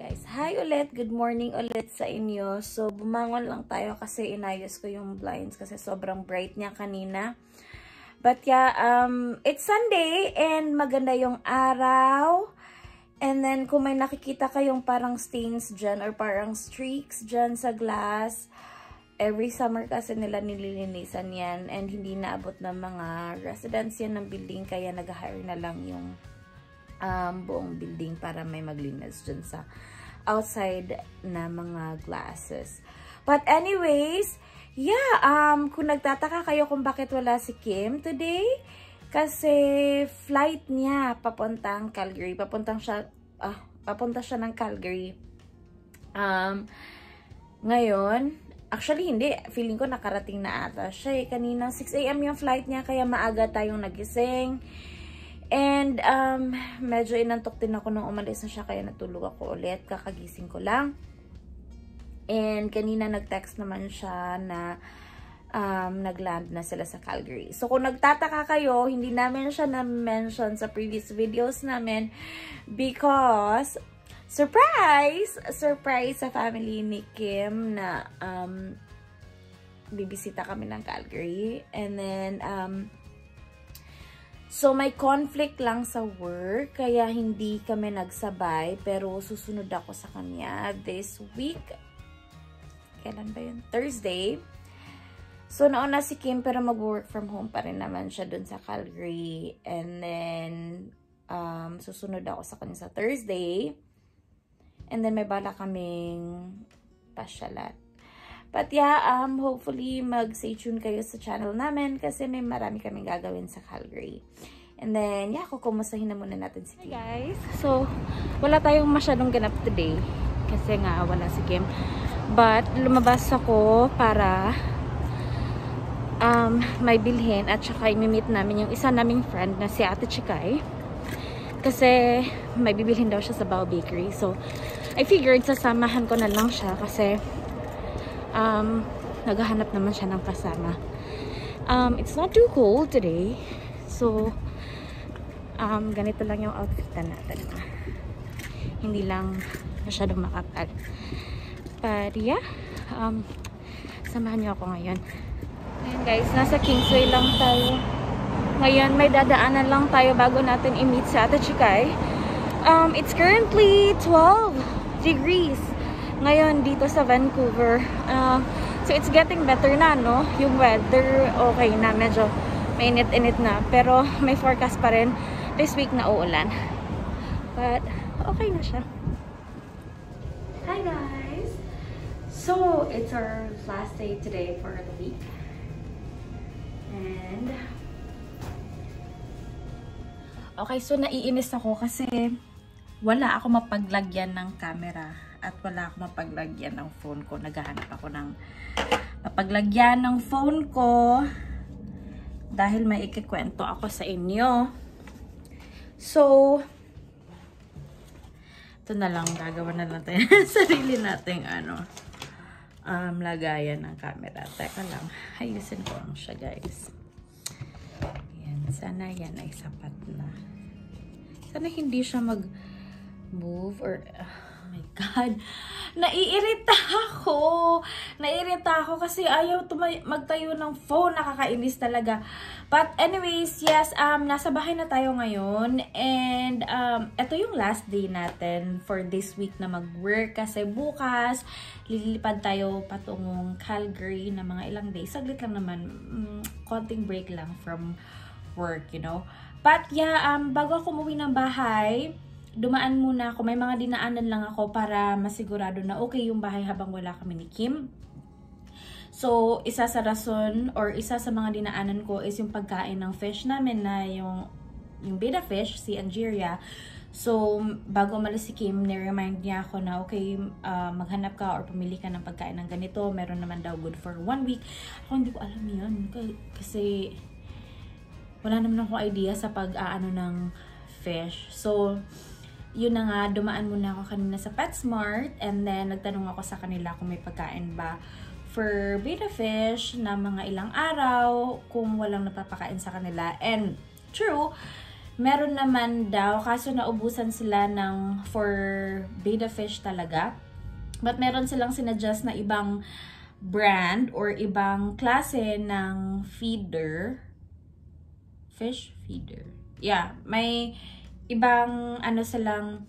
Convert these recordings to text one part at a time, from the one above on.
guys. Hi ulit. Good morning ulit sa inyo. So, bumangon lang tayo kasi inayos ko yung blinds kasi sobrang bright niya kanina. But yeah, it's Sunday and maganda yung araw. And then, kung may nakikita kayong parang stains dyan or parang streaks dyan sa glass, every summer kasi nila nililinisan yan and hindi naabot ng mga residents yan ng building kaya nag-hire na lang yung buong building para may maglinis dyan sa outside na mga glasses. But anyways, yeah, kung nagtataka kayo kung bakit wala si Kim today, kasi flight niya papuntang Calgary. Papunta siya ng Calgary. Ngayon, actually hindi, feeling ko nakarating na ata siya. Kanina 6 AM yung flight niya, kaya maaga tayong nagising. And, medyo inantok din ako nung umalis na siya, kaya natulog ako ulit. Kakagising ko lang. And, kanina nag-text naman siya na nag-land na sila sa Calgary. So, kung nagtataka kayo, hindi namin siya na-mention sa previous videos namin because, surprise! Surprise sa family ni Kim na bibisita kami ng Calgary. And then, so, may conflict lang sa work, kaya hindi kami nagsabay, pero susunod ako sa kanya this week. Kailan ba yun? Thursday. So, nauna si Kim, pero mag-work from home pa rin naman siya dun sa Calgary. And then, susunod ako sa kanya sa Thursday. And then, may bala kaming pasyalan. But yeah, hopefully mag-stay tuned kayo sa channel namin kasi may marami kaming gagawin sa Calgary. And then, yeah, kukumustahin na muna natin si Kim. Hey guys, so wala tayong masyadong ganap today kasi nga wala si Kim. But lumabas ako para may bilhin at saka i-meet namin yung isa naming friend na si Ate Chikay. Kasi may bibilhin daw siya sa Bao Bakery. So, I figured sasamahan ko na lang siya kasi naghahanap naman siya ng kasama. It's not too cold today. So, ganito lang yung outfit natin. Hindi lang masyadong makapal. But yeah, samahan niyo ako ngayon. Ayan guys, nasa Kingsway lang tayo. Ngayon, may dadaanan lang tayo bago natin i-meet sa Ate Chikay. It's currently 12 degrees. Ngayon, dito sa Vancouver. So, it's getting better na, no? Yung weather, okay na. Medyo mainit-init na. Pero, may forecast pa rin. This week na uulan. But, okay na siya. Hi, guys! So, it's our last day today for the week. And, okay, so naiinis ako kasi wala ako mapaglagyan ng camera. At wala akong mapaglagyan ng phone ko. Naghahanap ako ng mapaglagyan ng phone ko dahil may ikikwento ako sa inyo. So, ito na lang. Gagawa na natin sarili nating lagayan ng camera. Teka lang. Ayusin ko lang siya, guys. Yan. Sana yan ay sapat na. Sana hindi siya mag-move or... Oh my God. Naiirita ako. Naiirita ako kasi ayaw magtayo ng phone. Nakakainis talaga. But anyways, yes, nasa bahay na tayo ngayon. And ito yung last day natin for this week na mag-work. Kasi bukas, lilipad tayo patungong Calgary na mga ilang days. Saglit lang naman. Konting break lang from work, you know. But yeah, bago ako umuwi ng bahay, dumaan muna ako. May mga dinaanan lang ako para masigurado na okay yung bahay habang wala kami ni Kim. So, isa sa rason or isa sa mga dinaanan ko is yung pagkain ng fish namin na yung betta fish, si Angeria. So, bago umalis si Kim, ni-remind niya ako na okay, maghanap ka or pumili ka ng pagkain ng ganito. Meron naman daw good for 1 week. Ako hindi ko alam yun. Kasi wala naman akong idea sa pag-aano ng fish. So, yun na nga, dumaan muna ako kanina sa PetSmart and then nagtanong ako sa kanila kung may pagkain ba for betta fish na mga ilang araw kung walang napapakain sa kanila. And true, Meron naman daw, kaso naubusan sila ng for betta fish talaga. But meron silang sinadjust na ibang brand or ibang klase ng feeder. Fish feeder. Yeah, may ibang ano silang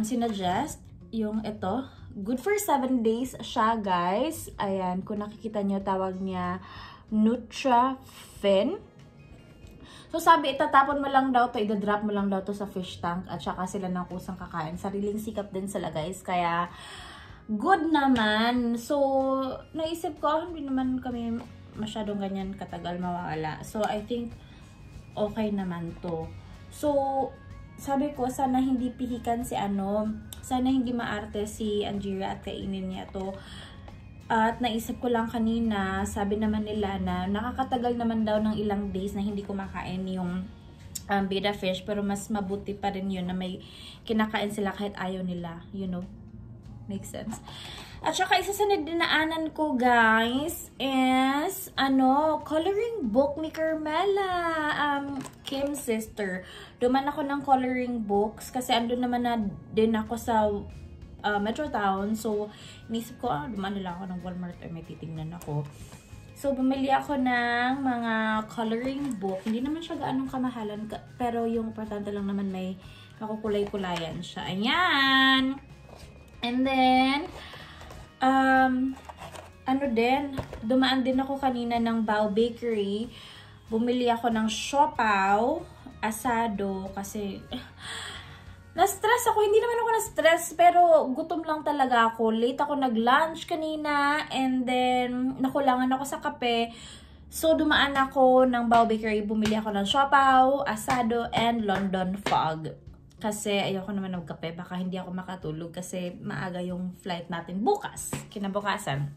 sinadjust. Yung ito. Good for 7 days siya, guys. Ayan, kung nakikita nyo, tawag niya Nutrafin. So, sabi, itatapon mo lang daw to, idadrop mo lang daw to sa fish tank at saka sila ng kusang kakain. Sariling sikap din sila, guys. Kaya, good naman. So, naisip ko, hindi naman kami masyadong ganyan katagal mawawala. So, I think, okay naman to. So, sabi ko, sana hindi pihikan si sana hindi maarte si Angira at kainin niya to. At naisip ko lang kanina, sabi naman nila na nakakatagal naman daw ng ilang days na hindi kumakain yung betta fish. Pero mas mabuti pa rin yun na may kinakain sila kahit ayaw nila. You know? Makes sense. At saka isa sa dinaanan ko, guys, is coloring book ni Carmela, Kim's sister. Duman ako ng coloring books kasi andun naman na din ako sa Metro Town. So, inisip ko, duman nila ako ng Walmart or may titingnan ako. So, bumili ako ng mga coloring book. Hindi naman siya gaanong kamahalan, pero yung importante lang naman may makukulay-kulayan siya. Ayan! And then, dumaan din ako kanina ng Bao Bakery. Bumili ako ng siopaw, asado, kasi na-stress ako. Hindi naman ako na-stress, pero gutom lang talaga ako. Late ako nag-lunch kanina, and then nakulangan ako sa kape. So, dumaan ako ng Bao Bakery. Bumili ako ng siopaw, asado, and London Fog. Kasi ayoko naman magkape, baka hindi ako makatulog kasi maaga yung flight natin bukas, kinabukasan.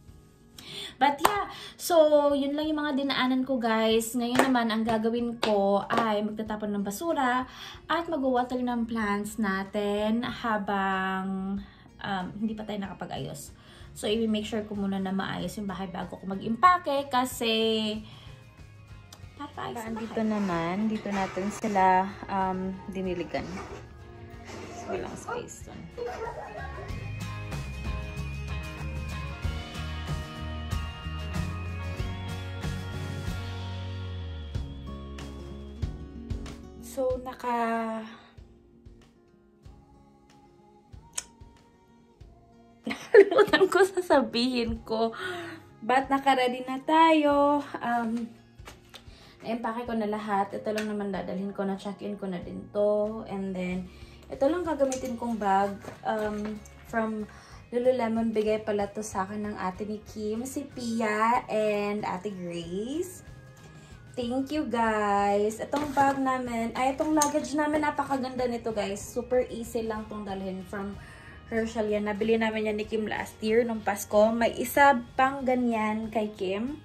But yeah, so yun lang yung mga dinaanan ko, guys. Ngayon naman, ang gagawin ko ay magtatapon ng basura at mag-water ng plants natin habang hindi pa tayo nakapag-ayos. So, i-make sure ko muna na maayos yung bahay bago ko mag-impake kasi dito naman, dito natin sila diniligan. Walang space dun. So, nakalimutan ko sasabihin ko. But naka-ready na tayo. Na-empake ko na lahat. Ito lang naman dadalhin ko na, check-in ko na din to. And then, ito lang gagamitin kong bag from Lululemon. Bigay pala to sa akin ng ate ni Kim, si Pia, and ate Grace. Thank you, guys. Itong bag namin, itong luggage namin, napakaganda nito, guys. Super easy lang tong dalhin from Herschel yan. Nabili namin yan ni Kim last year, nung Pasko. May isa pang ganyan kay Kim.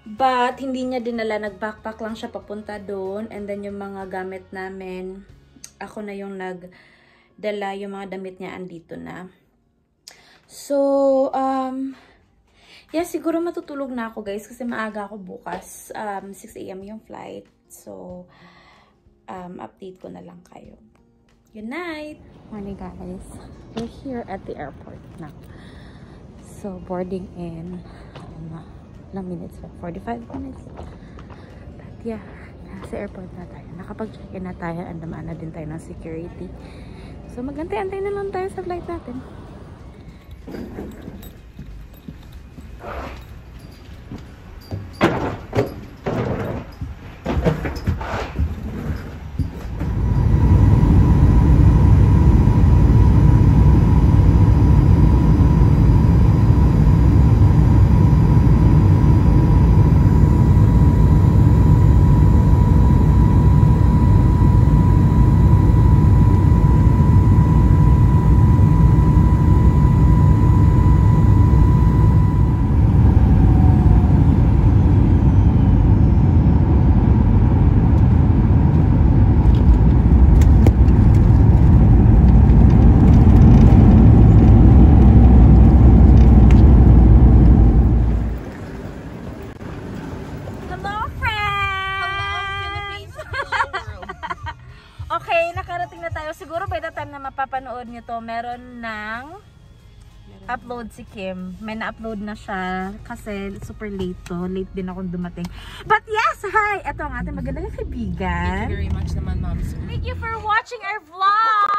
But, hindi niya dinala. Nag-backpack lang siya papunta doon. And then, yung mga gamit namin, ako na yung nagdala, yung mga damit niya andito na. So, yeah, siguro matutulog na ako, guys, kasi maaga ako bukas. 6 AM yung flight. So, update ko na lang kayo. Good night! Morning, guys. We're here at the airport now. So, boarding in, ilang minutes ba? 45 minutes. But yeah, sa airport na tayo. Nakapag-check-in na tayo. Andamaan na din tayo ng security. So, magantay-antay na lang tayo sa flight natin. time na mapapanood nyo to, meron ng upload si Kim. May na-upload na siya kasi super late to. Late din akong dumating. But yes, hi! Ito ang ating magandang kaibigan. Thank you very much naman, Ma'am. Thank you for watching our vlog!